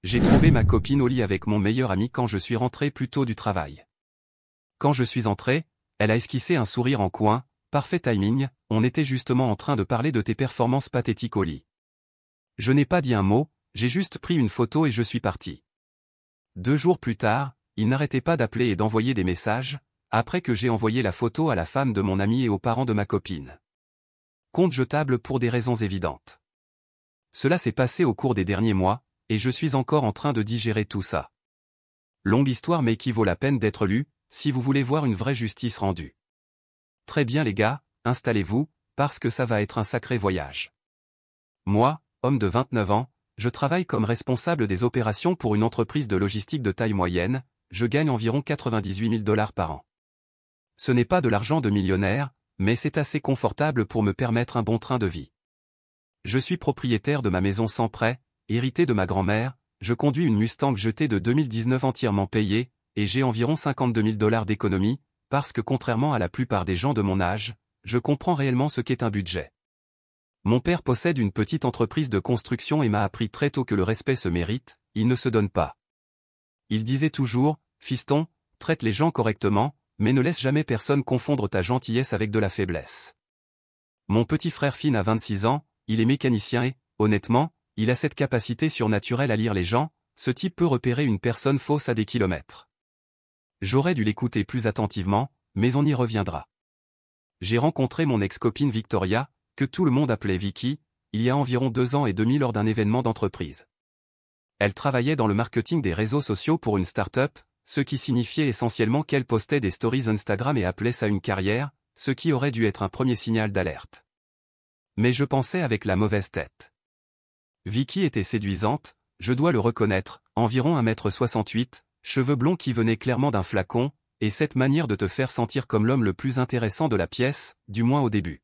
J'ai trouvé ma copine au lit avec mon meilleur ami quand je suis rentré plus tôt du travail. Quand je suis entré, elle a esquissé un sourire en coin, parfait timing, on était justement en train de parler de tes performances pathétiques au lit. Je n'ai pas dit un mot, j'ai juste pris une photo et je suis parti. 2 jours plus tard, il n'arrêtait pas d'appeler et d'envoyer des messages, après que j'ai envoyé la photo à la femme de mon ami et aux parents de ma copine. Compte jetable pour des raisons évidentes. Cela s'est passé au cours des derniers mois, et je suis encore en train de digérer tout ça. Longue histoire mais qui vaut la peine d'être lue, si vous voulez voir une vraie justice rendue. Très bien les gars, installez-vous, parce que ça va être un sacré voyage. Moi, homme de 29 ans, je travaille comme responsable des opérations pour une entreprise de logistique de taille moyenne, je gagne environ 98 000 $ par an. Ce n'est pas de l'argent de millionnaire, mais c'est assez confortable pour me permettre un bon train de vie. Je suis propriétaire de ma maison sans prêt, hérité de ma grand-mère, je conduis une Mustang jetée de 2019 entièrement payée, et j'ai environ 52 000 $ d'économie, parce que contrairement à la plupart des gens de mon âge, je comprends réellement ce qu'est un budget. Mon père possède une petite entreprise de construction et m'a appris très tôt que le respect se mérite, il ne se donne pas. Il disait toujours, fiston, traite les gens correctement, mais ne laisse jamais personne confondre ta gentillesse avec de la faiblesse. Mon petit frère Finn a 26 ans, il est mécanicien et, honnêtement, il a cette capacité surnaturelle à lire les gens, ce type peut repérer une personne fausse à des kilomètres. J'aurais dû l'écouter plus attentivement, mais on y reviendra. J'ai rencontré mon ex-copine Victoria, que tout le monde appelait Vicky, il y a environ 2 ans et demi lors d'un événement d'entreprise. Elle travaillait dans le marketing des réseaux sociaux pour une start-up, ce qui signifiait essentiellement qu'elle postait des stories Instagram et appelait ça une carrière, ce qui aurait dû être un premier signal d'alerte. Mais je pensais avec la mauvaise tête. Vicky était séduisante, je dois le reconnaître, environ 1,68 m, cheveux blonds qui venaient clairement d'un flacon, et cette manière de te faire sentir comme l'homme le plus intéressant de la pièce, du moins au début.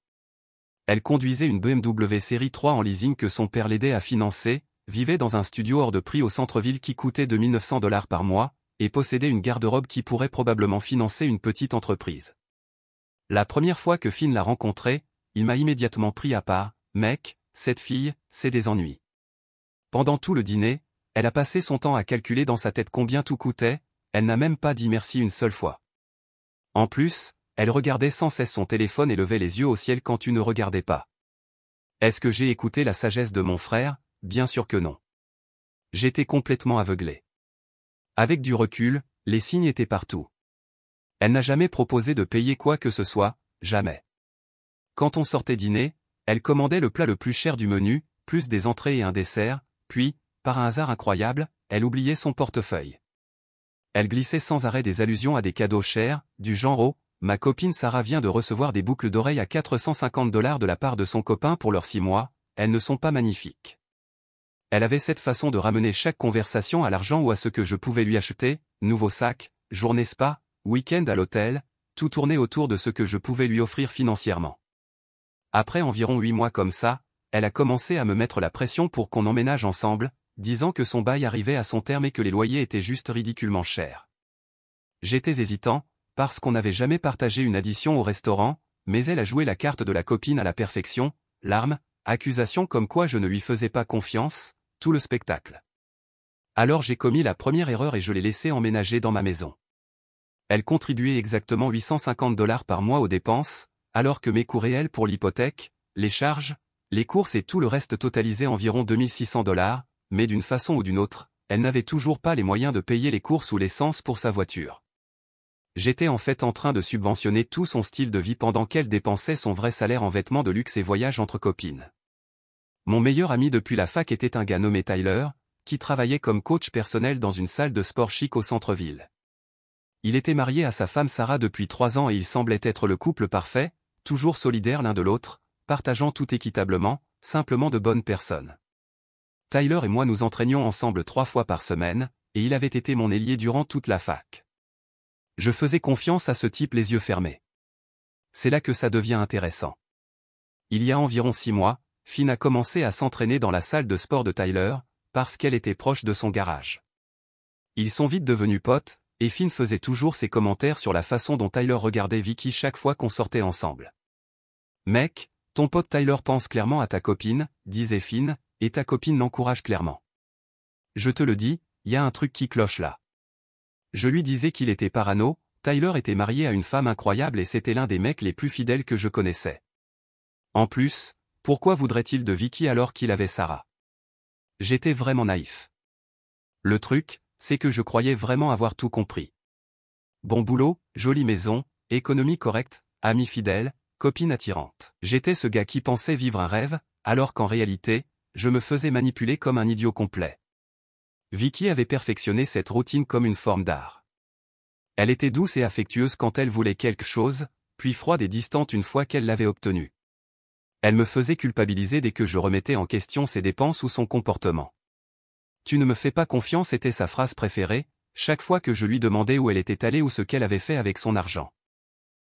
Elle conduisait une BMW série 3 en leasing que son père l'aidait à financer, vivait dans un studio hors de prix au centre-ville qui coûtait 2 900 $ par mois, et possédait une garde-robe qui pourrait probablement financer une petite entreprise. La première fois que Finn l'a rencontrée, il m'a immédiatement pris à part, mec, cette fille, c'est des ennuis. Pendant tout le dîner, elle a passé son temps à calculer dans sa tête combien tout coûtait, elle n'a même pas dit merci une seule fois. En plus, elle regardait sans cesse son téléphone et levait les yeux au ciel quand tu ne regardais pas. Est-ce que j'ai écouté la sagesse de mon frère? Bien sûr que non. J'étais complètement aveuglé. Avec du recul, les signes étaient partout. Elle n'a jamais proposé de payer quoi que ce soit, jamais. Quand on sortait dîner, elle commandait le plat le plus cher du menu, plus des entrées et un dessert, puis, par un hasard incroyable, elle oubliait son portefeuille. Elle glissait sans arrêt des allusions à des cadeaux chers, du genre oh, ma copine Sarah vient de recevoir des boucles d'oreilles à 450 $ de la part de son copain pour leurs 6 mois, elles ne sont pas magnifiques. Elle avait cette façon de ramener chaque conversation à l'argent ou à ce que je pouvais lui acheter, nouveau sac, journée spa, week-end à l'hôtel, tout tournait autour de ce que je pouvais lui offrir financièrement. Après environ 8 mois comme ça, elle a commencé à me mettre la pression pour qu'on emménage ensemble, disant que son bail arrivait à son terme et que les loyers étaient juste ridiculement chers. J'étais hésitant, parce qu'on n'avait jamais partagé une addition au restaurant, mais elle a joué la carte de la copine à la perfection, larmes, accusations comme quoi je ne lui faisais pas confiance, tout le spectacle. Alors j'ai commis la première erreur et je l'ai laissée emménager dans ma maison. Elle contribuait exactement 850 $ par mois aux dépenses, alors que mes coûts réels pour l'hypothèque, les charges, les courses et tout le reste totalisaient environ 2600 $, mais d'une façon ou d'une autre, elle n'avait toujours pas les moyens de payer les courses ou l'essence pour sa voiture. J'étais en fait en train de subventionner tout son style de vie pendant qu'elle dépensait son vrai salaire en vêtements de luxe et voyages entre copines. Mon meilleur ami depuis la fac était un gars nommé Tyler, qui travaillait comme coach personnel dans une salle de sport chic au centre-ville. Il était marié à sa femme Sarah depuis 3 ans et il semblait être le couple parfait, toujours solidaires l'un de l'autre, partageant tout équitablement, simplement de bonnes personnes. Tyler et moi nous entraînions ensemble 3 fois par semaine, et il avait été mon ailier durant toute la fac. Je faisais confiance à ce type les yeux fermés. C'est là que ça devient intéressant. Il y a environ 6 mois, Finn a commencé à s'entraîner dans la salle de sport de Tyler, parce qu'elle était proche de son garage. Ils sont vite devenus potes, et Finn faisait toujours ses commentaires sur la façon dont Tyler regardait Vicky chaque fois qu'on sortait ensemble. Mec, ton pote Tyler pense clairement à ta copine, disait Finn, et ta copine l'encourage clairement. Je te le dis, y a un truc qui cloche là. Je lui disais qu'il était parano, Tyler était marié à une femme incroyable et c'était l'un des mecs les plus fidèles que je connaissais. En plus, pourquoi voudrait-il de Vicky alors qu'il avait Sarah? J'étais vraiment naïf. Le truc, c'est que je croyais vraiment avoir tout compris. Bon boulot, jolie maison, économie correcte, amie fidèle, copine attirante. J'étais ce gars qui pensait vivre un rêve, alors qu'en réalité, je me faisais manipuler comme un idiot complet. Vicky avait perfectionné cette routine comme une forme d'art. Elle était douce et affectueuse quand elle voulait quelque chose, puis froide et distante une fois qu'elle l'avait obtenu. Elle me faisait culpabiliser dès que je remettais en question ses dépenses ou son comportement. « Tu ne me fais pas confiance » était sa phrase préférée, chaque fois que je lui demandais où elle était allée ou ce qu'elle avait fait avec son argent.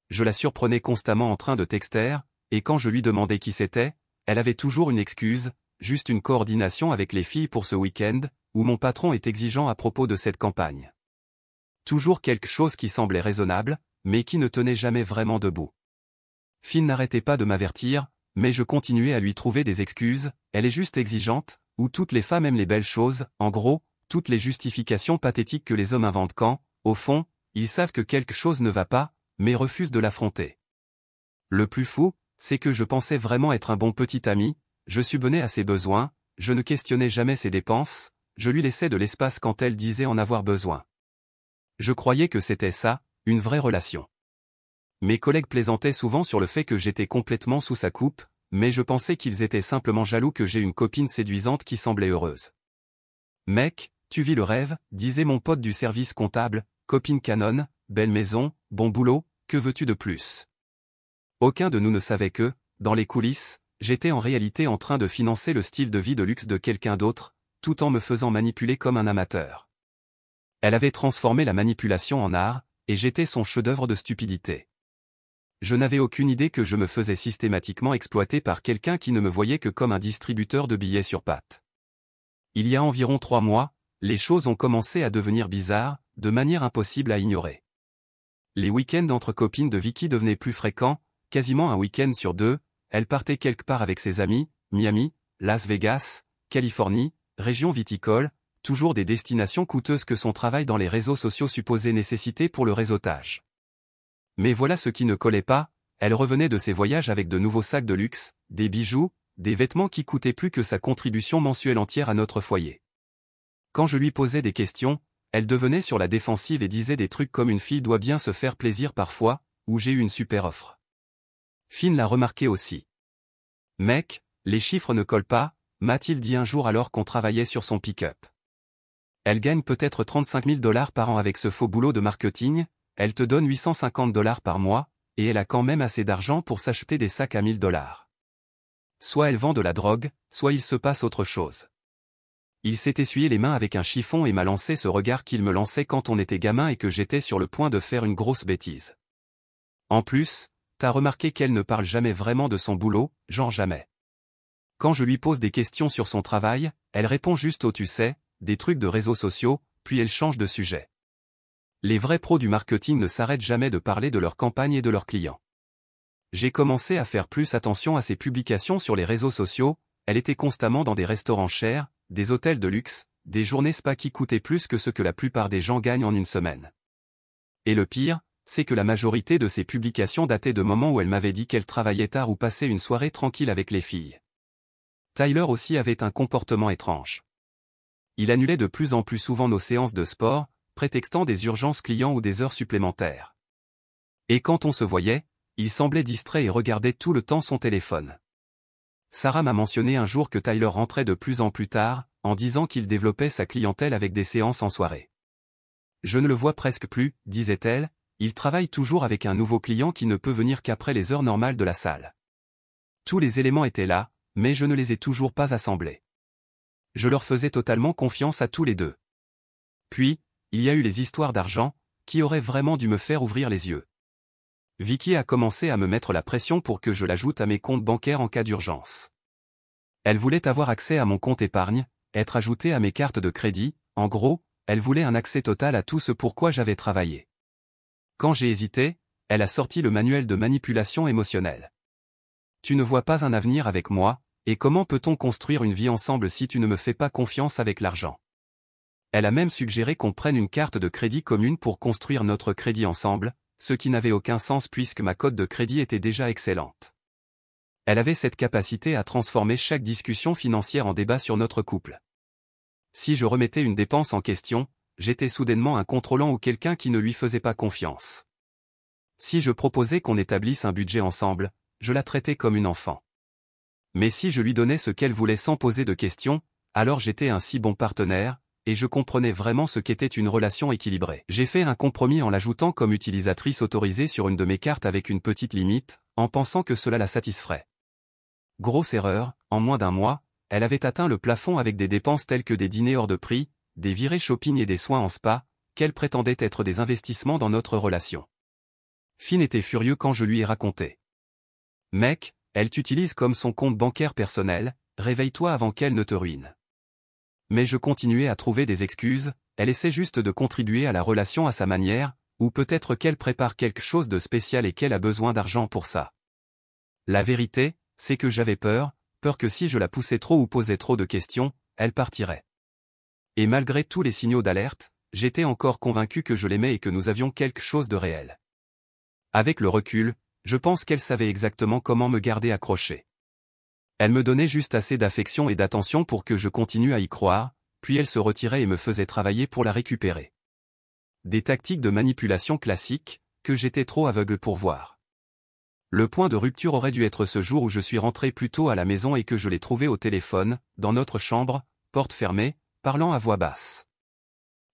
Je la surprenais constamment en train de texter, et quand je lui demandais qui c'était, elle avait toujours une excuse, juste une coordination avec les filles pour ce week-end, où mon patron est exigeant à propos de cette campagne. Toujours quelque chose qui semblait raisonnable, mais qui ne tenait jamais vraiment debout. Finn n'arrêtait pas de m'avertir, mais je continuais à lui trouver des excuses, elle est juste exigeante, ou toutes les femmes aiment les belles choses, en gros, toutes les justifications pathétiques que les hommes inventent quand, au fond, ils savent que quelque chose ne va pas, mais refusent de l'affronter. Le plus fou, c'est que je pensais vraiment être un bon petit ami, je subvenais à ses besoins, je ne questionnais jamais ses dépenses, je lui laissais de l'espace quand elle disait en avoir besoin. Je croyais que c'était ça, une vraie relation. Mes collègues plaisantaient souvent sur le fait que j'étais complètement sous sa coupe, mais je pensais qu'ils étaient simplement jaloux que j'ai une copine séduisante qui semblait heureuse. « Mec, tu vis le rêve », disait mon pote du service comptable, copine canon, belle maison, bon boulot, que veux-tu de plus? Aucun de nous ne savait que, dans les coulisses, j'étais en réalité en train de financer le style de vie de luxe de quelqu'un d'autre, tout en me faisant manipuler comme un amateur. Elle avait transformé la manipulation en art, et j'étais son chef-d'œuvre de stupidité. Je n'avais aucune idée que je me faisais systématiquement exploiter par quelqu'un qui ne me voyait que comme un distributeur de billets sur pattes. Il y a environ 3 mois, les choses ont commencé à devenir bizarres, de manière impossible à ignorer. Les week-ends entre copines de Vicky devenaient plus fréquents, quasiment un week-end sur 2, elle partait quelque part avec ses amis, Miami, Las Vegas, Californie, région viticole, toujours des destinations coûteuses que son travail dans les réseaux sociaux supposait nécessiter pour le réseautage. Mais voilà ce qui ne collait pas, elle revenait de ses voyages avec de nouveaux sacs de luxe, des bijoux, des vêtements qui coûtaient plus que sa contribution mensuelle entière à notre foyer. Quand je lui posais des questions, elle devenait sur la défensive et disait des trucs comme une fille doit bien se faire plaisir parfois, ou j'ai eu une super offre. Finn l'a remarqué aussi. Mec, les chiffres ne collent pas, m'a-t-il dit un jour alors qu'on travaillait sur son pick-up. Elle gagne peut-être 35 000 $ par an avec ce faux boulot de marketing, elle te donne 850 $ par mois, et elle a quand même assez d'argent pour s'acheter des sacs à 1000 $. Soit elle vend de la drogue, soit il se passe autre chose. Il s'est essuyé les mains avec un chiffon et m'a lancé ce regard qu'il me lançait quand on était gamin et que j'étais sur le point de faire une grosse bêtise. En plus, t'as remarqué qu'elle ne parle jamais vraiment de son boulot, genre jamais. Quand je lui pose des questions sur son travail, elle répond juste au tu sais, des trucs de réseaux sociaux, puis elle change de sujet. Les vrais pros du marketing ne s'arrêtent jamais de parler de leur campagne et de leurs clients. J'ai commencé à faire plus attention à ses publications sur les réseaux sociaux, elle était constamment dans des restaurants chers, des hôtels de luxe, des journées spa qui coûtaient plus que ce que la plupart des gens gagnent en une semaine. Et le pire, c'est que la majorité de ses publications dataient de moments où elle m'avait dit qu'elle travaillait tard ou passait une soirée tranquille avec les filles. Tyler aussi avait un comportement étrange. Il annulait de plus en plus souvent nos séances de sport, prétextant des urgences clients ou des heures supplémentaires. Et quand on se voyait, il semblait distrait et regardait tout le temps son téléphone. Sarah m'a mentionné un jour que Tyler rentrait de plus en plus tard, en disant qu'il développait sa clientèle avec des séances en soirée. Je ne le vois presque plus, disait-elle, il travaille toujours avec un nouveau client qui ne peut venir qu'après les heures normales de la salle. Tous les éléments étaient là, mais je ne les ai toujours pas assemblés. Je leur faisais totalement confiance à tous les deux. Puis, il y a eu les histoires d'argent, qui auraient vraiment dû me faire ouvrir les yeux. Vicky a commencé à me mettre la pression pour que je l'ajoute à mes comptes bancaires en cas d'urgence. Elle voulait avoir accès à mon compte épargne, être ajoutée à mes cartes de crédit, en gros, elle voulait un accès total à tout ce pourquoi j'avais travaillé. Quand j'ai hésité, elle a sorti le manuel de manipulation émotionnelle. Tu ne vois pas un avenir avec moi, et comment peut-on construire une vie ensemble si tu ne me fais pas confiance avec l'argent? Elle a même suggéré qu'on prenne une carte de crédit commune pour construire notre crédit ensemble, ce qui n'avait aucun sens puisque ma cote de crédit était déjà excellente. Elle avait cette capacité à transformer chaque discussion financière en débat sur notre couple. Si je remettais une dépense en question, j'étais soudainement un contrôlant ou quelqu'un qui ne lui faisait pas confiance. Si je proposais qu'on établisse un budget ensemble, je la traitais comme une enfant. Mais si je lui donnais ce qu'elle voulait sans poser de questions, alors j'étais un si bon partenaire, et je comprenais vraiment ce qu'était une relation équilibrée. J'ai fait un compromis en l'ajoutant comme utilisatrice autorisée sur une de mes cartes avec une petite limite, en pensant que cela la satisferait. Grosse erreur, en moins d'un mois, elle avait atteint le plafond avec des dépenses telles que des dîners hors de prix, des virées shopping et des soins en spa, qu'elle prétendait être des investissements dans notre relation. Finn était furieux quand je lui ai raconté. Mec, elle t'utilise comme son compte bancaire personnel, réveille-toi avant qu'elle ne te ruine. Mais je continuais à trouver des excuses, elle essaie juste de contribuer à la relation à sa manière, ou peut-être qu'elle prépare quelque chose de spécial et qu'elle a besoin d'argent pour ça. La vérité, c'est que j'avais peur que si je la poussais trop ou posais trop de questions, elle partirait. Et malgré tous les signaux d'alerte, j'étais encore convaincu que je l'aimais et que nous avions quelque chose de réel. Avec le recul, je pense qu'elle savait exactement comment me garder accroché. Elle me donnait juste assez d'affection et d'attention pour que je continue à y croire, puis elle se retirait et me faisait travailler pour la récupérer. Des tactiques de manipulation classiques, que j'étais trop aveugle pour voir. Le point de rupture aurait dû être ce jour où je suis rentré plus tôt à la maison et que je l'ai trouvée au téléphone, dans notre chambre, porte fermée, parlant à voix basse.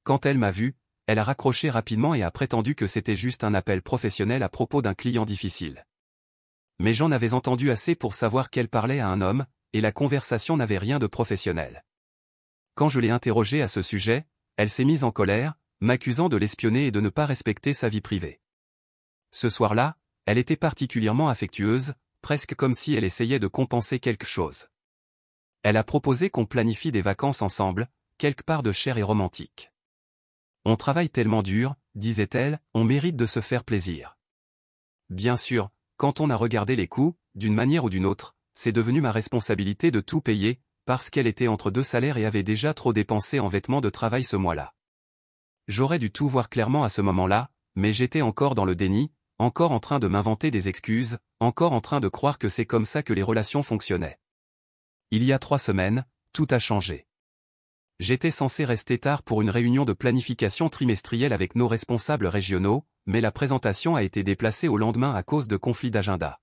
Quand elle m'a vu, elle a raccroché rapidement et a prétendu que c'était juste un appel professionnel à propos d'un client difficile. Mais j'en avais entendu assez pour savoir qu'elle parlait à un homme, et la conversation n'avait rien de professionnel. Quand je l'ai interrogée à ce sujet, elle s'est mise en colère, m'accusant de l'espionner et de ne pas respecter sa vie privée. Ce soir-là, elle était particulièrement affectueuse, presque comme si elle essayait de compenser quelque chose. Elle a proposé qu'on planifie des vacances ensemble, quelque part de cher et romantique. On travaille tellement dur, disait-elle, on mérite de se faire plaisir. Bien sûr, quand on a regardé les coûts, d'une manière ou d'une autre, c'est devenu ma responsabilité de tout payer, parce qu'elle était entre deux salaires et avait déjà trop dépensé en vêtements de travail ce mois-là. J'aurais dû tout voir clairement à ce moment-là, mais j'étais encore dans le déni, encore en train de m'inventer des excuses, encore en train de croire que c'est comme ça que les relations fonctionnaient. Il y a 3 semaines, tout a changé. J'étais censé rester tard pour une réunion de planification trimestrielle avec nos responsables régionaux, mais la présentation a été déplacée au lendemain à cause de conflits d'agenda.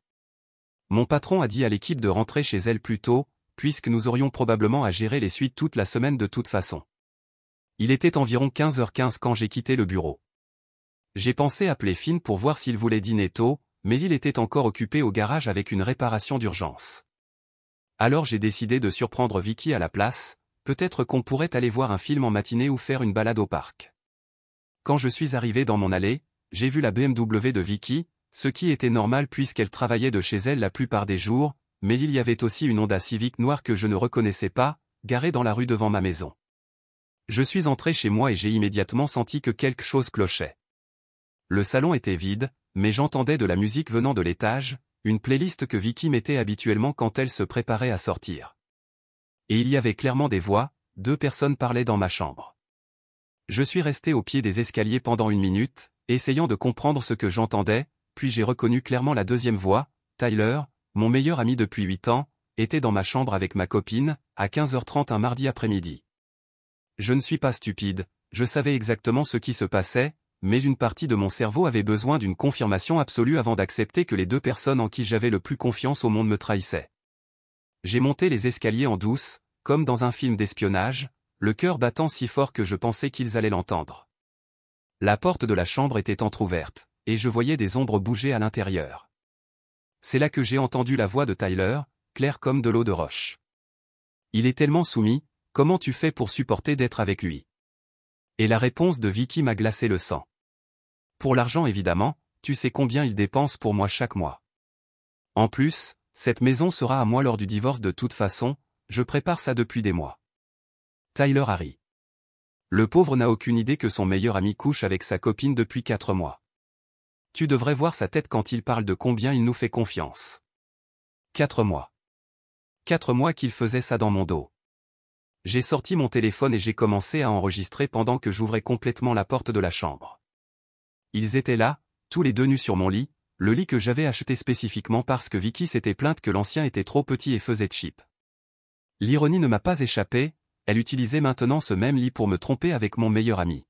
Mon patron a dit à l'équipe de rentrer chez elle plus tôt, puisque nous aurions probablement à gérer les suites toute la semaine de toute façon. Il était environ 15h15 quand j'ai quitté le bureau. J'ai pensé appeler Finn pour voir s'il voulait dîner tôt, mais il était encore occupé au garage avec une réparation d'urgence. Alors j'ai décidé de surprendre Vicky à la place, peut-être qu'on pourrait aller voir un film en matinée ou faire une balade au parc. Quand je suis arrivé dans mon allée, j'ai vu la BMW de Vicky, ce qui était normal puisqu'elle travaillait de chez elle la plupart des jours, mais il y avait aussi une Honda Civic noire que je ne reconnaissais pas, garée dans la rue devant ma maison. Je suis entré chez moi et j'ai immédiatement senti que quelque chose clochait. Le salon était vide, mais j'entendais de la musique venant de l'étage, une playlist que Vicky mettait habituellement quand elle se préparait à sortir. Et il y avait clairement des voix, 2 personnes parlaient dans ma chambre. Je suis resté au pied des escaliers pendant 1 minute, essayant de comprendre ce que j'entendais, puis j'ai reconnu clairement la deuxième voix, Tyler, mon meilleur ami depuis 8 ans, était dans ma chambre avec ma copine, à 15h30 un mardi après-midi. Je ne suis pas stupide, je savais exactement ce qui se passait, mais une partie de mon cerveau avait besoin d'une confirmation absolue avant d'accepter que les 2 personnes en qui j'avais le plus confiance au monde me trahissaient. J'ai monté les escaliers en douce, comme dans un film d'espionnage, le cœur battant si fort que je pensais qu'ils allaient l'entendre. La porte de la chambre était entr'ouverte, et je voyais des ombres bouger à l'intérieur. C'est là que j'ai entendu la voix de Tyler, claire comme de l'eau de roche. Il est tellement soumis, comment tu fais pour supporter d'être avec lui? Et la réponse de Vicky m'a glacé le sang. Pour l'argent évidemment, tu sais combien il dépense pour moi chaque mois. En plus, cette maison sera à moi lors du divorce de toute façon, je prépare ça depuis des mois. Tyler a ri. Le pauvre n'a aucune idée que son meilleur ami couche avec sa copine depuis 4 mois. Tu devrais voir sa tête quand il parle de combien il nous fait confiance. 4 mois. 4 mois qu'il faisait ça dans mon dos. J'ai sorti mon téléphone et j'ai commencé à enregistrer pendant que j'ouvrais complètement la porte de la chambre. Ils étaient là, tous les deux nus sur mon lit, le lit que j'avais acheté spécifiquement parce que Vicky s'était plainte que l'ancien était trop petit et faisait cheap. L'ironie ne m'a pas échappé, elle utilisait maintenant ce même lit pour me tromper avec mon meilleur ami.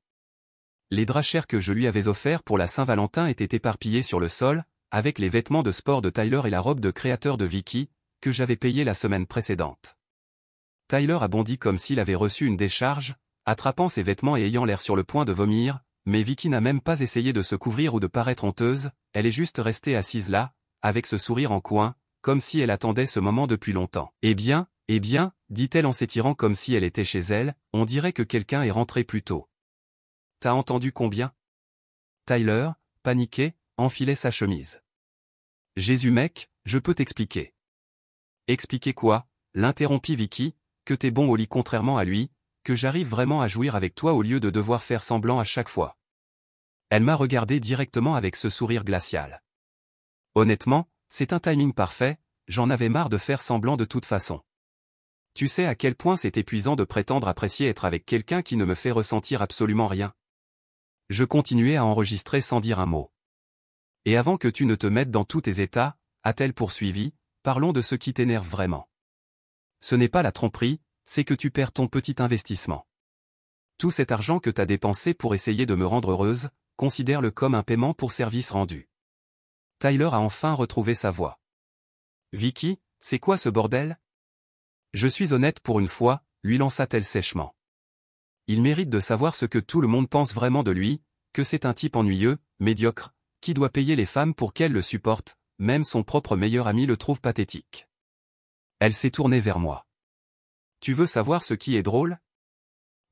Les draps chers que je lui avais offerts pour la Saint-Valentin étaient éparpillés sur le sol, avec les vêtements de sport de Tyler et la robe de créateur de Vicky, que j'avais payée la semaine précédente. Tyler a bondi comme s'il avait reçu une décharge, attrapant ses vêtements et ayant l'air sur le point de vomir, mais Vicky n'a même pas essayé de se couvrir ou de paraître honteuse, elle est juste restée assise là, avec ce sourire en coin, comme si elle attendait ce moment depuis longtemps. Eh bien, dit-elle en s'étirant comme si elle était chez elle, on dirait que quelqu'un est rentré plus tôt. T'as entendu combien? Tyler, paniqué, enfilait sa chemise. Jésus mec, je peux t'expliquer. Expliquer quoi? L'interrompit Vicky, que t'es bon au lit contrairement à lui, que j'arrive vraiment à jouir avec toi au lieu de devoir faire semblant à chaque fois. Elle m'a regardé directement avec ce sourire glacial. Honnêtement, c'est un timing parfait, j'en avais marre de faire semblant de toute façon. Tu sais à quel point c'est épuisant de prétendre apprécier être avec quelqu'un qui ne me fait ressentir absolument rien. Je continuais à enregistrer sans dire un mot. Et avant que tu ne te mettes dans tous tes états, a-t-elle poursuivi, parlons de ce qui t'énerve vraiment. Ce n'est pas la tromperie, c'est que tu perds ton petit investissement. Tout cet argent que t'as dépensé pour essayer de me rendre heureuse, considère-le comme un paiement pour service rendu. Tyler a enfin retrouvé sa voix. Vicky, c'est quoi ce bordel? Je suis honnête pour une fois, lui lança-t-elle sèchement. Il mérite de savoir ce que tout le monde pense vraiment de lui, que c'est un type ennuyeux, médiocre, qui doit payer les femmes pour qu'elles le supportent, même son propre meilleur ami le trouve pathétique. Elle s'est tournée vers moi. Tu veux savoir ce qui est drôle?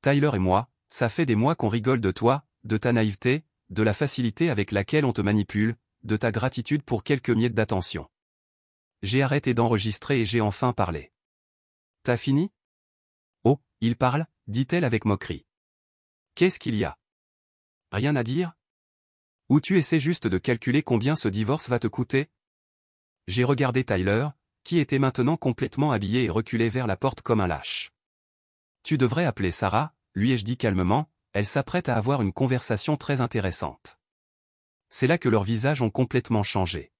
Tyler et moi, ça fait des mois qu'on rigole de toi, de ta naïveté, de la facilité avec laquelle on te manipule, de ta gratitude pour quelques miettes d'attention. J'ai arrêté d'enregistrer et j'ai enfin parlé. T'as fini? Oh, il parle, dit-elle avec moquerie. Qu'est-ce qu'il y a? Rien à dire? Ou tu essaies juste de calculer combien ce divorce va te coûter? J'ai regardé Tyler, qui était maintenant complètement habillé et reculé vers la porte comme un lâche. Tu devrais appeler Sarah, lui ai-je dit calmement, elle s'apprête à avoir une conversation très intéressante. C'est là que leurs visages ont complètement changé.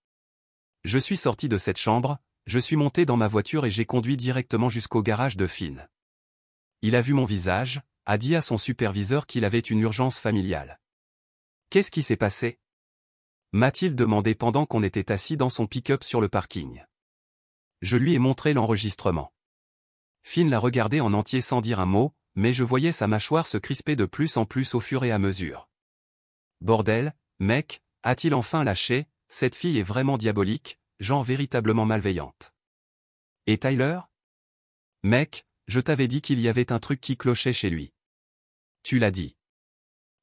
Je suis sorti de cette chambre, je suis monté dans ma voiture et j'ai conduit directement jusqu'au garage de Finn. Il a vu mon visage, a dit à son superviseur qu'il avait une urgence familiale. Qu'est-ce qui s'est passé? M'a-t-il demandé pendant qu'on était assis dans son pick-up sur le parking. Je lui ai montré l'enregistrement. Finn l'a regardé en entier sans dire un mot, mais je voyais sa mâchoire se crisper de plus en plus au fur et à mesure. Bordel, mec, a-t-il enfin lâché, cette fille est vraiment diabolique, genre véritablement malveillante. Et Tyler? Mec, je t'avais dit qu'il y avait un truc qui clochait chez lui. Tu l'as dit.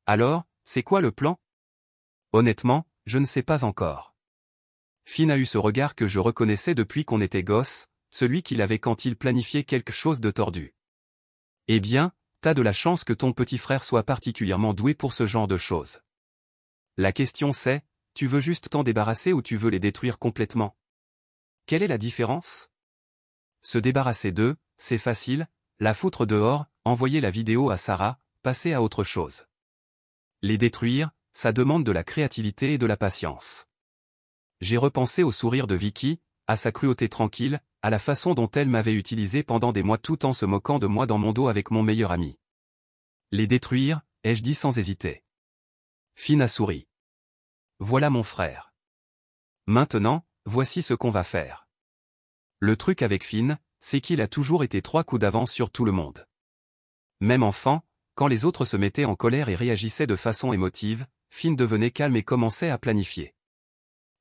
Alors, c'est quoi le plan? Honnêtement, je ne sais pas encore. Finn a eu ce regard que je reconnaissais depuis qu'on était gosse, celui qu'il avait quand il planifiait quelque chose de tordu. Eh bien, t'as de la chance que ton petit frère soit particulièrement doué pour ce genre de choses. La question c'est, tu veux juste t'en débarrasser ou tu veux les détruire complètement? Quelle est la différence? Se débarrasser d'eux, c'est facile, la foutre dehors, envoyer la vidéo à Sarah, passer à autre chose. Les détruire, ça demande de la créativité et de la patience. J'ai repensé au sourire de Vicky, à sa cruauté tranquille, à la façon dont elle m'avait utilisé pendant des mois tout en se moquant de moi dans mon dos avec mon meilleur ami. Les détruire, ai-je dit sans hésiter. Finn a souri. Voilà mon frère. Maintenant, voici ce qu'on va faire. Le truc avec Finn, c'est qu'il a toujours été 3 coups d'avance sur tout le monde. Même enfant, quand les autres se mettaient en colère et réagissaient de façon émotive, Finn devenait calme et commençait à planifier.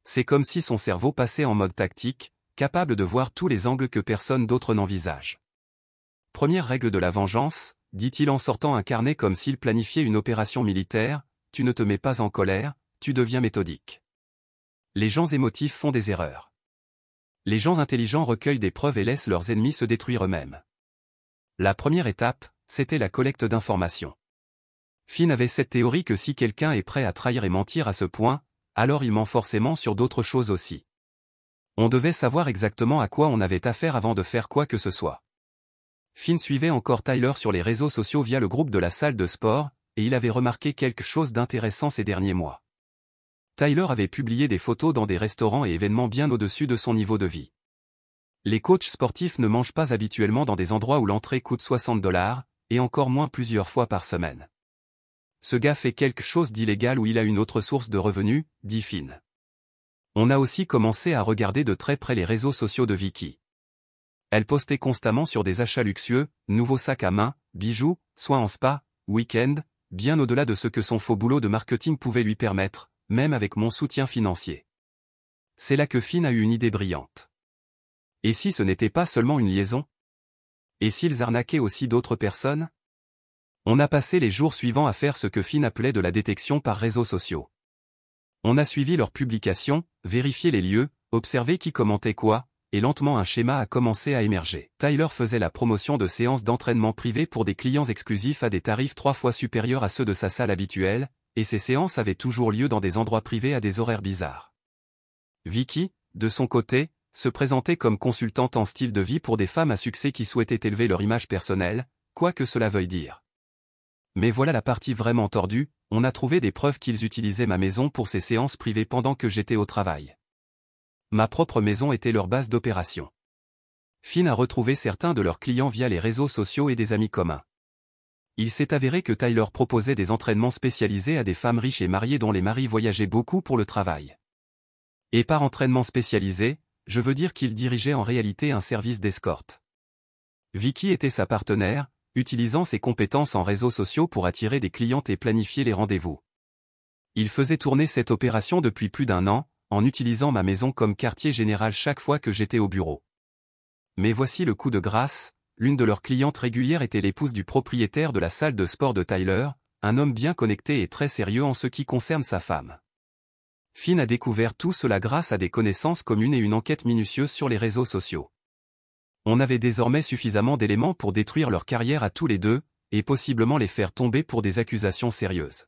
C'est comme si son cerveau passait en mode tactique, capable de voir tous les angles que personne d'autre n'envisage. Première règle de la vengeance, dit-il en sortant un carnet comme s'il planifiait une opération militaire, tu ne te mets pas en colère, tu deviens méthodique. Les gens émotifs font des erreurs. Les gens intelligents recueillent des preuves et laissent leurs ennemis se détruire eux-mêmes. La première étape, c'était la collecte d'informations. Finn avait cette théorie que si quelqu'un est prêt à trahir et mentir à ce point, alors il ment forcément sur d'autres choses aussi. On devait savoir exactement à quoi on avait affaire avant de faire quoi que ce soit. Finn suivait encore Tyler sur les réseaux sociaux via le groupe de la salle de sport, et il avait remarqué quelque chose d'intéressant ces derniers mois. Tyler avait publié des photos dans des restaurants et événements bien au-dessus de son niveau de vie. Les coachs sportifs ne mangent pas habituellement dans des endroits où l'entrée coûte 60 $, et encore moins plusieurs fois par semaine. Ce gars fait quelque chose d'illégal ou il a une autre source de revenus, dit Finn. On a aussi commencé à regarder de très près les réseaux sociaux de Vicky. Elle postait constamment sur des achats luxueux, nouveaux sacs à main, bijoux, soins en spa, week-end, bien au-delà de ce que son faux boulot de marketing pouvait lui permettre, même avec mon soutien financier. C'est là que Finn a eu une idée brillante. Et si ce n'était pas seulement une liaison? Et s'ils arnaquaient aussi d'autres personnes? On a passé les jours suivants à faire ce que Finn appelait de la détection par réseaux sociaux. On a suivi leurs publications, vérifié les lieux, observé qui commentait quoi, et lentement un schéma a commencé à émerger. Tyler faisait la promotion de séances d'entraînement privées pour des clients exclusifs à des tarifs 3 fois supérieurs à ceux de sa salle habituelle, et ces séances avaient toujours lieu dans des endroits privés à des horaires bizarres. Vicky, de son côté, se présentait comme consultante en style de vie pour des femmes à succès qui souhaitaient élever leur image personnelle, quoi que cela veuille dire. Mais voilà la partie vraiment tordue, on a trouvé des preuves qu'ils utilisaient ma maison pour ces séances privées pendant que j'étais au travail. Ma propre maison était leur base d'opération. Finn a retrouvé certains de leurs clients via les réseaux sociaux et des amis communs. Il s'est avéré que Tyler proposait des entraînements spécialisés à des femmes riches et mariées dont les maris voyageaient beaucoup pour le travail. Et par entraînement spécialisé, je veux dire qu'il dirigeait en réalité un service d'escorte. Vicky était sa partenaire, utilisant ses compétences en réseaux sociaux pour attirer des clientes et planifier les rendez-vous. Il faisait tourner cette opération depuis plus d'1 an, en utilisant ma maison comme quartier général chaque fois que j'étais au bureau. Mais voici le coup de grâce, l'une de leurs clientes régulières était l'épouse du propriétaire de la salle de sport de Tyler, un homme bien connecté et très sérieux en ce qui concerne sa femme. Finn a découvert tout cela grâce à des connaissances communes et une enquête minutieuse sur les réseaux sociaux. On avait désormais suffisamment d'éléments pour détruire leur carrière à tous les deux, et possiblement les faire tomber pour des accusations sérieuses.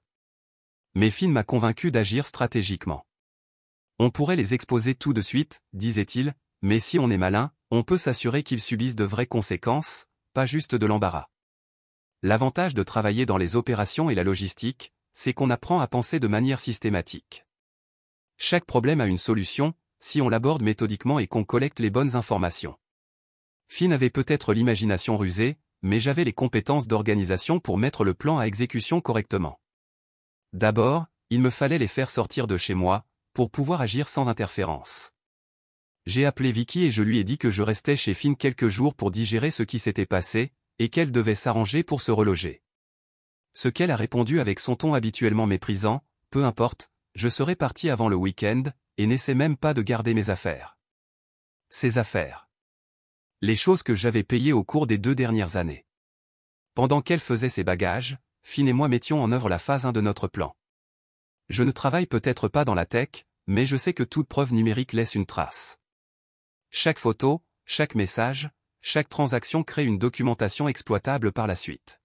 Mais Finn m'a convaincu d'agir stratégiquement. On pourrait les exposer tout de suite, disait-il, mais si on est malin, on peut s'assurer qu'ils subissent de vraies conséquences, pas juste de l'embarras. L'avantage de travailler dans les opérations et la logistique, c'est qu'on apprend à penser de manière systématique. Chaque problème a une solution, si on l'aborde méthodiquement et qu'on collecte les bonnes informations. Finn avait peut-être l'imagination rusée, mais j'avais les compétences d'organisation pour mettre le plan à exécution correctement. D'abord, il me fallait les faire sortir de chez moi, pour pouvoir agir sans interférence. J'ai appelé Vicky et je lui ai dit que je restais chez Finn quelques jours pour digérer ce qui s'était passé, et qu'elle devait s'arranger pour se reloger. Ce qu'elle a répondu avec son ton habituellement méprisant, « Peu importe, je serai parti avant le week-end, et n'essaie même pas de garder mes affaires. » Ses affaires. Les choses que j'avais payées au cours des 2 dernières années. Pendant qu'elle faisait ses bagages, Finn et moi mettions en œuvre la phase 1 de notre plan. Je ne travaille peut-être pas dans la tech, mais je sais que toute preuve numérique laisse une trace. Chaque photo, chaque message, chaque transaction crée une documentation exploitable par la suite.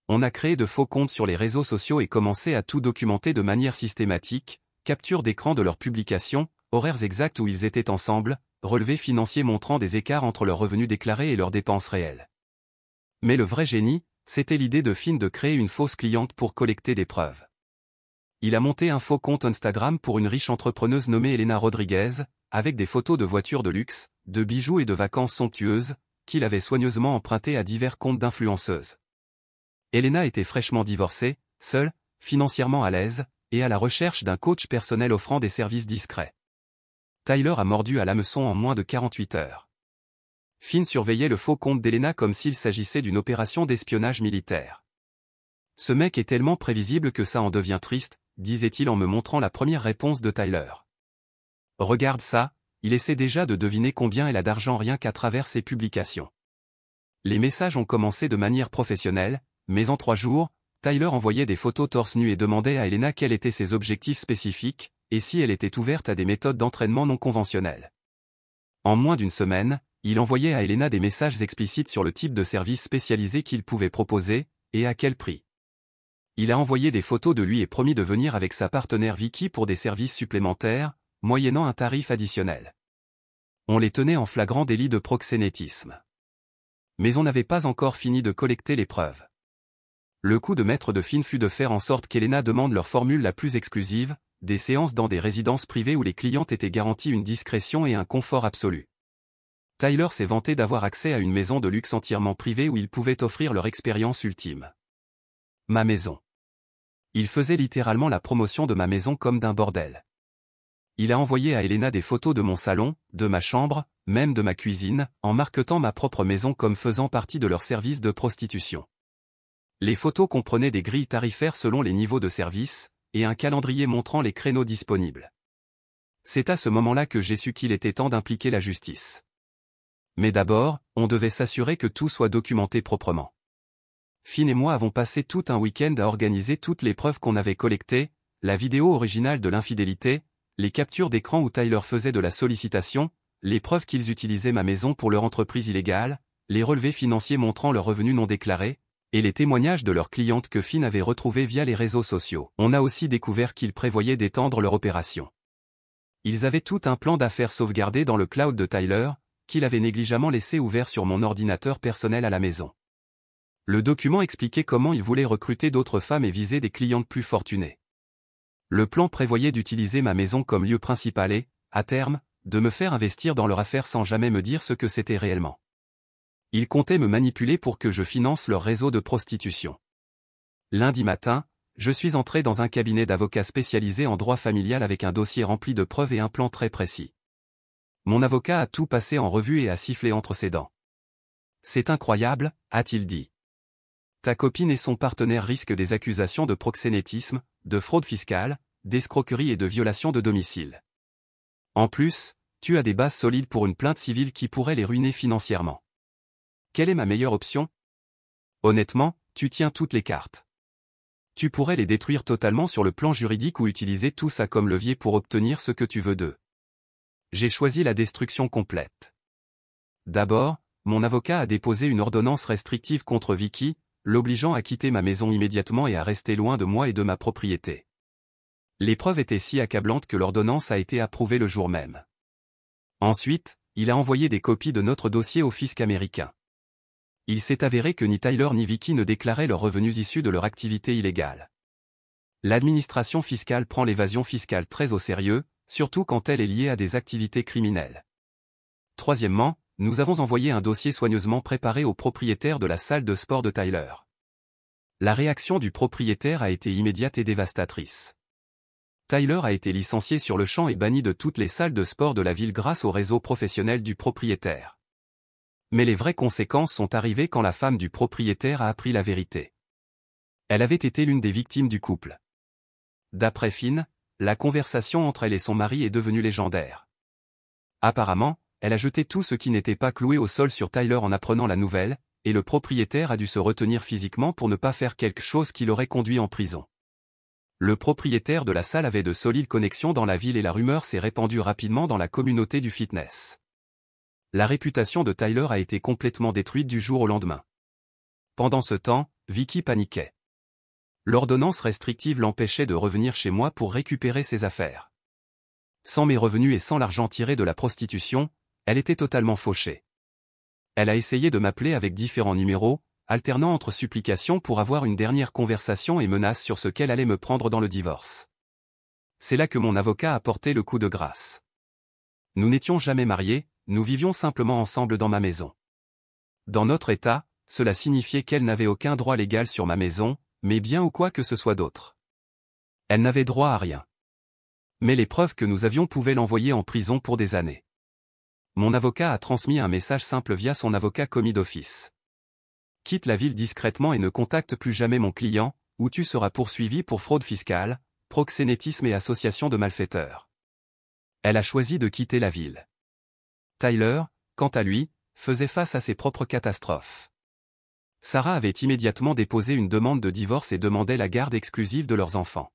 On a créé de faux comptes sur les réseaux sociaux et commencé à tout documenter de manière systématique, capture d'écran de leurs publications, horaires exacts où ils étaient ensemble, relevés financiers montrant des écarts entre leurs revenus déclarés et leurs dépenses réelles. Mais le vrai génie, c'était l'idée de Finn de créer une fausse cliente pour collecter des preuves. Il a monté un faux compte Instagram pour une riche entrepreneuse nommée Elena Rodriguez, avec des photos de voitures de luxe, de bijoux et de vacances somptueuses, qu'il avait soigneusement empruntées à divers comptes d'influenceuses. Elena était fraîchement divorcée, seule, financièrement à l'aise, et à la recherche d'un coach personnel offrant des services discrets. Tyler a mordu à l'hameçon en moins de 48 heures. Finn surveillait le faux compte d'Elena comme s'il s'agissait d'une opération d'espionnage militaire. Ce mec est tellement prévisible que ça en devient triste, disait-il en me montrant la première réponse de Tyler. Regarde ça, il essaie déjà de deviner combien elle a d'argent rien qu'à travers ses publications. Les messages ont commencé de manière professionnelle, mais en 3 jours, Tyler envoyait des photos torse nu et demandait à Elena quels étaient ses objectifs spécifiques, et si elle était ouverte à des méthodes d'entraînement non conventionnelles. En moins d'1 semaine, il envoyait à Elena des messages explicites sur le type de service spécialisé qu'il pouvait proposer, et à quel prix. Il a envoyé des photos de lui et promis de venir avec sa partenaire Vicky pour des services supplémentaires, moyennant un tarif additionnel. On les tenait en flagrant délit de proxénétisme. Mais on n'avait pas encore fini de collecter les preuves. Le coup de maître de Finn fut de faire en sorte qu'Helena demande leur formule la plus exclusive, des séances dans des résidences privées où les clientes étaient garanties une discrétion et un confort absolu. Tyler s'est vanté d'avoir accès à une maison de luxe entièrement privée où ils pouvaient offrir leur expérience ultime. Ma maison. Il faisait littéralement la promotion de ma maison comme d'un bordel. Il a envoyé à Helena des photos de mon salon, de ma chambre, même de ma cuisine, en marketant ma propre maison comme faisant partie de leur service de prostitution. Les photos comprenaient des grilles tarifaires selon les niveaux de service, et un calendrier montrant les créneaux disponibles. C'est à ce moment-là que j'ai su qu'il était temps d'impliquer la justice. Mais d'abord, on devait s'assurer que tout soit documenté proprement. Finn et moi avons passé tout un week-end à organiser toutes les preuves qu'on avait collectées, la vidéo originale de l'infidélité, les captures d'écran où Tyler faisait de la sollicitation, les preuves qu'ils utilisaient ma maison pour leur entreprise illégale, les relevés financiers montrant leurs revenus non déclarés, et les témoignages de leurs clientes que Finn avait retrouvés via les réseaux sociaux. On a aussi découvert qu'ils prévoyaient d'étendre leur opération. Ils avaient tout un plan d'affaires sauvegardé dans le cloud de Tyler, qu'il avait négligemment laissé ouvert sur mon ordinateur personnel à la maison. Le document expliquait comment ils voulaient recruter d'autres femmes et viser des clientes plus fortunées. Le plan prévoyait d'utiliser ma maison comme lieu principal et, à terme, de me faire investir dans leur affaire sans jamais me dire ce que c'était réellement. Ils comptaient me manipuler pour que je finance leur réseau de prostitution. Lundi matin, je suis entré dans un cabinet d'avocats spécialisé en droit familial avec un dossier rempli de preuves et un plan très précis. Mon avocat a tout passé en revue et a sifflé entre ses dents. C'est incroyable, a-t-il dit. Ta copine et son partenaire risquent des accusations de proxénétisme, de fraude fiscale, d'escroquerie et de violation de domicile. En plus, tu as des bases solides pour une plainte civile qui pourrait les ruiner financièrement. Quelle est ma meilleure option? Honnêtement, tu tiens toutes les cartes. Tu pourrais les détruire totalement sur le plan juridique ou utiliser tout ça comme levier pour obtenir ce que tu veux d'eux. J'ai choisi la destruction complète. D'abord, mon avocat a déposé une ordonnance restrictive contre Vicky, l'obligeant à quitter ma maison immédiatement et à rester loin de moi et de ma propriété. Les preuves étaient si accablantes que l'ordonnance a été approuvée le jour même. Ensuite, il a envoyé des copies de notre dossier au fisc américain. Il s'est avéré que ni Tyler ni Vicky ne déclaraient leurs revenus issus de leur activité illégale. L'administration fiscale prend l'évasion fiscale très au sérieux, surtout quand elle est liée à des activités criminelles. Troisièmement, nous avons envoyé un dossier soigneusement préparé au propriétaire de la salle de sport de Tyler. La réaction du propriétaire a été immédiate et dévastatrice. Tyler a été licencié sur le champ et banni de toutes les salles de sport de la ville grâce au réseau professionnel du propriétaire. Mais les vraies conséquences sont arrivées quand la femme du propriétaire a appris la vérité. Elle avait été l'une des victimes du couple. D'après Finn, la conversation entre elle et son mari est devenue légendaire. Apparemment, elle a jeté tout ce qui n'était pas cloué au sol sur Tyler en apprenant la nouvelle, et le propriétaire a dû se retenir physiquement pour ne pas faire quelque chose qui l'aurait conduit en prison. Le propriétaire de la salle avait de solides connexions dans la ville et la rumeur s'est répandue rapidement dans la communauté du fitness. La réputation de Tyler a été complètement détruite du jour au lendemain. Pendant ce temps, Vicky paniquait. L'ordonnance restrictive l'empêchait de revenir chez moi pour récupérer ses affaires. Sans mes revenus et sans l'argent tiré de la prostitution, elle était totalement fauchée. Elle a essayé de m'appeler avec différents numéros, alternant entre supplications pour avoir une dernière conversation et menaces sur ce qu'elle allait me prendre dans le divorce. C'est là que mon avocat a porté le coup de grâce. Nous n'étions jamais mariés, nous vivions simplement ensemble dans ma maison. Dans notre état, cela signifiait qu'elle n'avait aucun droit légal sur ma maison, mes biens ou quoi que ce soit d'autre. Elle n'avait droit à rien. Mais les preuves que nous avions pouvaient l'envoyer en prison pour des années. Mon avocat a transmis un message simple via son avocat commis d'office. Quitte la ville discrètement et ne contacte plus jamais mon client, ou tu seras poursuivi pour fraude fiscale, proxénétisme et association de malfaiteurs. Elle a choisi de quitter la ville. Tyler, quant à lui, faisait face à ses propres catastrophes. Sarah avait immédiatement déposé une demande de divorce et demandait la garde exclusive de leurs enfants.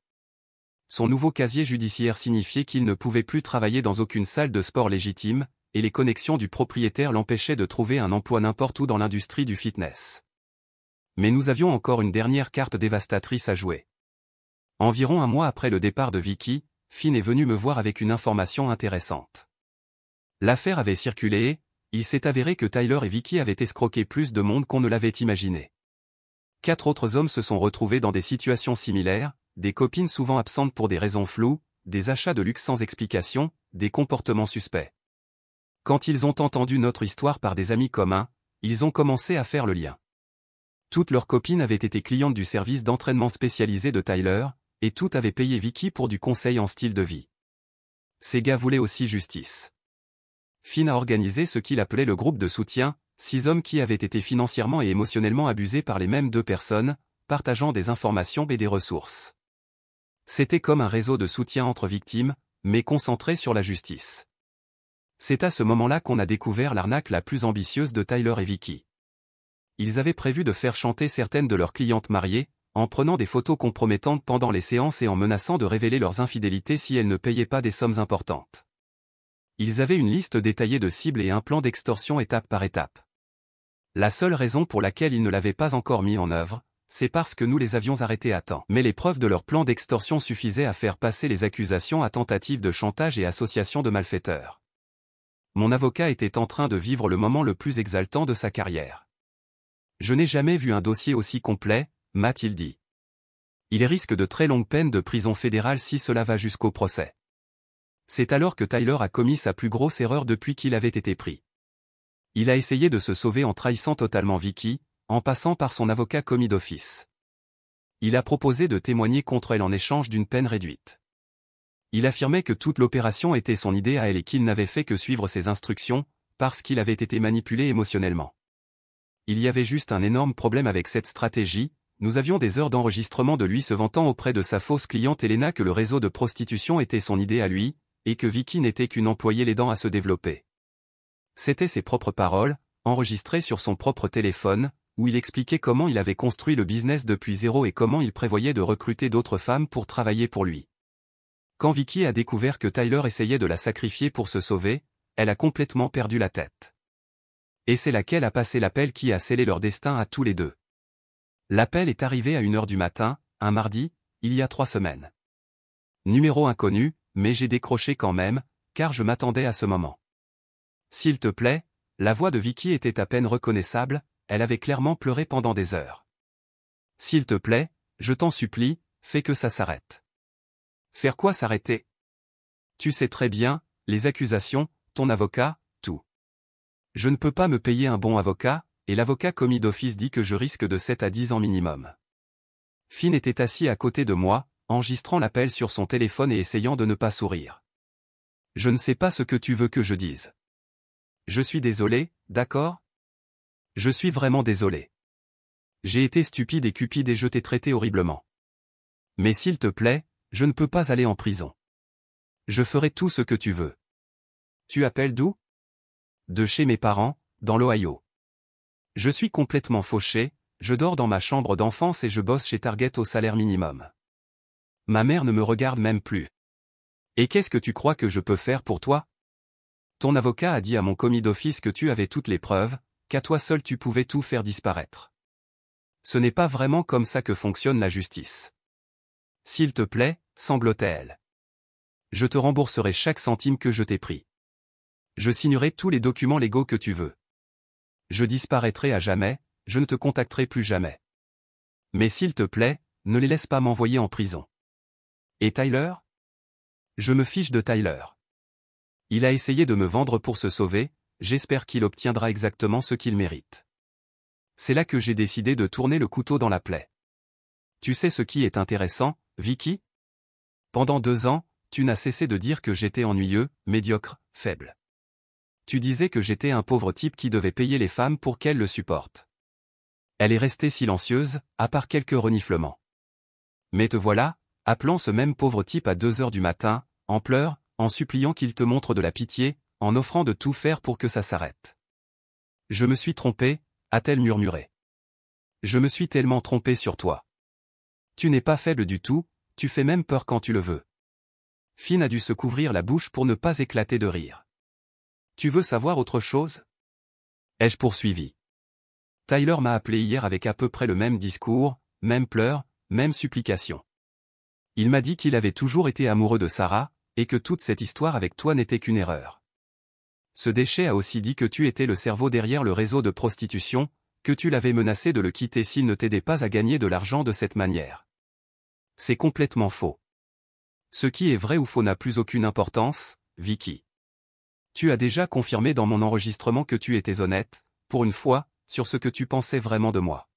Son nouveau casier judiciaire signifiait qu'il ne pouvait plus travailler dans aucune salle de sport légitime, et les connexions du propriétaire l'empêchaient de trouver un emploi n'importe où dans l'industrie du fitness. Mais nous avions encore une dernière carte dévastatrice à jouer. Environ un mois après le départ de Vicky, Finn est venu me voir avec une information intéressante. L'affaire avait circulé et, Il s'est avéré que Tyler et Vicky avaient escroqué plus de monde qu'on ne l'avait imaginé. 4 autres hommes se sont retrouvés dans des situations similaires, des copines souvent absentes pour des raisons floues, des achats de luxe sans explication, des comportements suspects. Quand ils ont entendu notre histoire par des amis communs, ils ont commencé à faire le lien. Toutes leurs copines avaient été clientes du service d'entraînement spécialisé de Tyler, et toutes avaient payé Vicky pour du conseil en style de vie. Ces gars voulaient aussi justice. Finn a organisé ce qu'il appelait le groupe de soutien, 6 hommes qui avaient été financièrement et émotionnellement abusés par les mêmes 2 personnes, partageant des informations et des ressources. C'était comme un réseau de soutien entre victimes, mais concentré sur la justice. C'est à ce moment-là qu'on a découvert l'arnaque la plus ambitieuse de Tyler et Vicky. Ils avaient prévu de faire chanter certaines de leurs clientes mariées, en prenant des photos compromettantes pendant les séances et en menaçant de révéler leurs infidélités si elles ne payaient pas des sommes importantes. Ils avaient une liste détaillée de cibles et un plan d'extorsion étape par étape. La seule raison pour laquelle ils ne l'avaient pas encore mis en œuvre, c'est parce que nous les avions arrêtés à temps. Mais les preuves de leur plan d'extorsion suffisaient à faire passer les accusations à tentative de chantage et association de malfaiteurs. Mon avocat était en train de vivre le moment le plus exaltant de sa carrière. Je n'ai jamais vu un dossier aussi complet, m'a-t-il dit. Il risque de très longues peines de prison fédérale si cela va jusqu'au procès. C'est alors que Tyler a commis sa plus grosse erreur depuis qu'il avait été pris. Il a essayé de se sauver en trahissant totalement Vicky, en passant par son avocat commis d'office. Il a proposé de témoigner contre elle en échange d'une peine réduite. Il affirmait que toute l'opération était son idée à elle et qu'il n'avait fait que suivre ses instructions, parce qu'il avait été manipulé émotionnellement. Il y avait juste un énorme problème avec cette stratégie, nous avions des heures d'enregistrement de lui se vantant auprès de sa fausse cliente Elena que le réseau de prostitution était son idée à lui, et que Vicky n'était qu'une employée l'aidant à se développer. C'était ses propres paroles, enregistrées sur son propre téléphone, où il expliquait comment il avait construit le business depuis zéro et comment il prévoyait de recruter d'autres femmes pour travailler pour lui. Quand Vicky a découvert que Tyler essayait de la sacrifier pour se sauver, elle a complètement perdu la tête. Et c'est là qu'elle a passé l'appel qui a scellé leur destin à tous les deux. L'appel est arrivé à 1h du matin, un mardi, il y a 3 semaines. Numéro inconnu, mais j'ai décroché quand même, car je m'attendais à ce moment. S'il te plaît, la voix de Vicky était à peine reconnaissable, elle avait clairement pleuré pendant des heures. S'il te plaît, je t'en supplie, fais que ça s'arrête. Faire quoi s'arrêter? Tu sais très bien, les accusations, ton avocat, tout. Je ne peux pas me payer un bon avocat, et l'avocat commis d'office dit que je risque de 7 à 10 ans minimum. Finn était assis à côté de moi, enregistrant l'appel sur son téléphone et essayant de ne pas sourire. Je ne sais pas ce que tu veux que je dise. Je suis désolé, d'accord? Je suis vraiment désolé. J'ai été stupide et cupide et je t'ai traité horriblement. Mais s'il te plaît, je ne peux pas aller en prison. Je ferai tout ce que tu veux. Tu appelles d'où? De chez mes parents, dans l'Ohio. Je suis complètement fauché, je dors dans ma chambre d'enfance et je bosse chez Target au salaire minimum. Ma mère ne me regarde même plus. Et qu'est-ce que tu crois que je peux faire pour toi? Ton avocat a dit à mon commis d'office que tu avais toutes les preuves, qu'à toi seul tu pouvais tout faire disparaître. Ce n'est pas vraiment comme ça que fonctionne la justice. S'il te plaît, sanglotait-elle. Je te rembourserai chaque centime que je t'ai pris. Je signerai tous les documents légaux que tu veux. Je disparaîtrai à jamais, je ne te contacterai plus jamais. Mais s'il te plaît, ne les laisse pas m'envoyer en prison. Et Tyler? Je me fiche de Tyler. Il a essayé de me vendre pour se sauver, j'espère qu'il obtiendra exactement ce qu'il mérite. C'est là que j'ai décidé de tourner le couteau dans la plaie. Tu sais ce qui est intéressant, Vicky? Pendant 2 ans, tu n'as cessé de dire que j'étais ennuyeux, médiocre, faible. Tu disais que j'étais un pauvre type qui devait payer les femmes pour qu'elles le supportent. Elle est restée silencieuse, à part quelques reniflements. Mais te voilà, appelant ce même pauvre type à 2h du matin, en pleurs, en suppliant qu'il te montre de la pitié, en offrant de tout faire pour que ça s'arrête. Je me suis trompé, a-t-elle murmuré. Je me suis tellement trompé sur toi. Tu n'es pas faible du tout, tu fais même peur quand tu le veux. Finn a dû se couvrir la bouche pour ne pas éclater de rire. Tu veux savoir autre chose? Ai-je poursuivi. Tyler m'a appelé hier avec à peu près le même discours, même pleurs, même supplication. Il m'a dit qu'il avait toujours été amoureux de Sarah, et que toute cette histoire avec toi n'était qu'une erreur. Ce déchet a aussi dit que tu étais le cerveau derrière le réseau de prostitution, que tu l'avais menacé de le quitter s'il ne t'aidait pas à gagner de l'argent de cette manière. C'est complètement faux. Ce qui est vrai ou faux n'a plus aucune importance, Vicky. Tu as déjà confirmé dans mon enregistrement que tu étais honnête, pour une fois, sur ce que tu pensais vraiment de moi.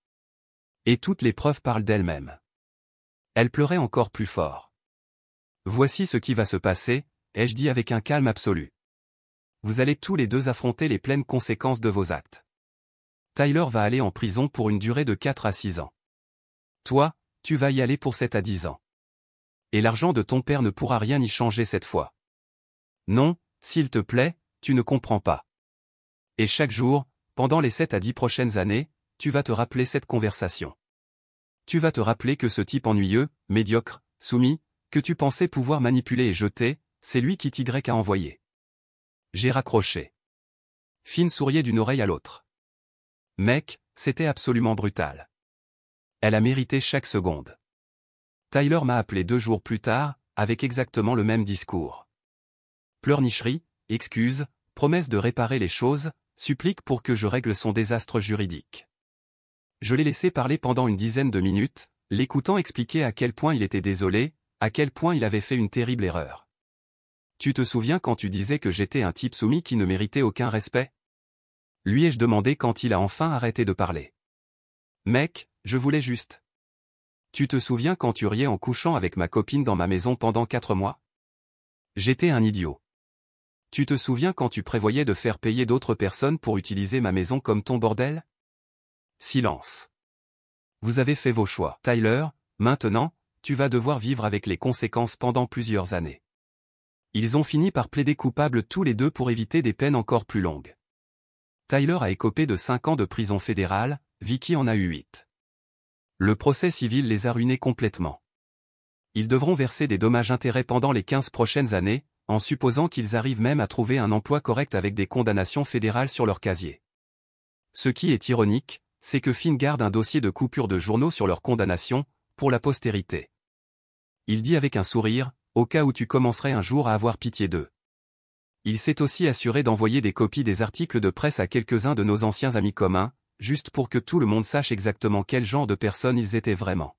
Et toutes les preuves parlent d'elles-mêmes. Elle pleurait encore plus fort. Voici ce qui va se passer, ai-je dit avec un calme absolu. Vous allez tous les deux affronter les pleines conséquences de vos actes. Tyler va aller en prison pour une durée de 4 à 6 ans. Toi, tu vas y aller pour 7 à 10 ans. Et l'argent de ton père ne pourra rien y changer cette fois. Non, s'il te plaît, tu ne comprends pas. Et chaque jour, pendant les 7 à 10 prochaines années, tu vas te rappeler cette conversation. Tu vas te rappeler que ce type ennuyeux, médiocre, soumis, que tu pensais pouvoir manipuler et jeter, c'est lui qui t'y a envoyé. J'ai raccroché. Finn souriait d'une oreille à l'autre. Mec, c'était absolument brutal. Elle a mérité chaque seconde. Tyler m'a appelé 2 jours plus tard, avec exactement le même discours. Pleurnicherie, excuses, promesse de réparer les choses, supplique pour que je règle son désastre juridique. Je l'ai laissé parler pendant une dizaine de minutes, l'écoutant expliquer à quel point il était désolé, à quel point il avait fait une terrible erreur. Tu te souviens quand tu disais que j'étais un type soumis qui ne méritait aucun respect? Lui ai-je demandé quand il a enfin arrêté de parler. Mec, je voulais juste. Tu te souviens quand tu riais en couchant avec ma copine dans ma maison pendant 4 mois? J'étais un idiot. Tu te souviens quand tu prévoyais de faire payer d'autres personnes pour utiliser ma maison comme ton bordel? Silence. Vous avez fait vos choix. Tyler, maintenant, tu vas devoir vivre avec les conséquences pendant plusieurs années. Ils ont fini par plaider coupables tous les deux pour éviter des peines encore plus longues. Tyler a écopé de 5 ans de prison fédérale, Vicky en a eu 8. Le procès civil les a ruinés complètement. Ils devront verser des dommages-intérêts pendant les 15 prochaines années, en supposant qu'ils arrivent même à trouver un emploi correct avec des condamnations fédérales sur leur casier. Ce qui est ironique, c'est que Finn garde un dossier de coupure de journaux sur leur condamnation, pour la postérité. Il dit avec un sourire, au cas où tu commencerais un jour à avoir pitié d'eux. Il s'est aussi assuré d'envoyer des copies des articles de presse à quelques-uns de nos anciens amis communs, juste pour que tout le monde sache exactement quel genre de personnes ils étaient vraiment.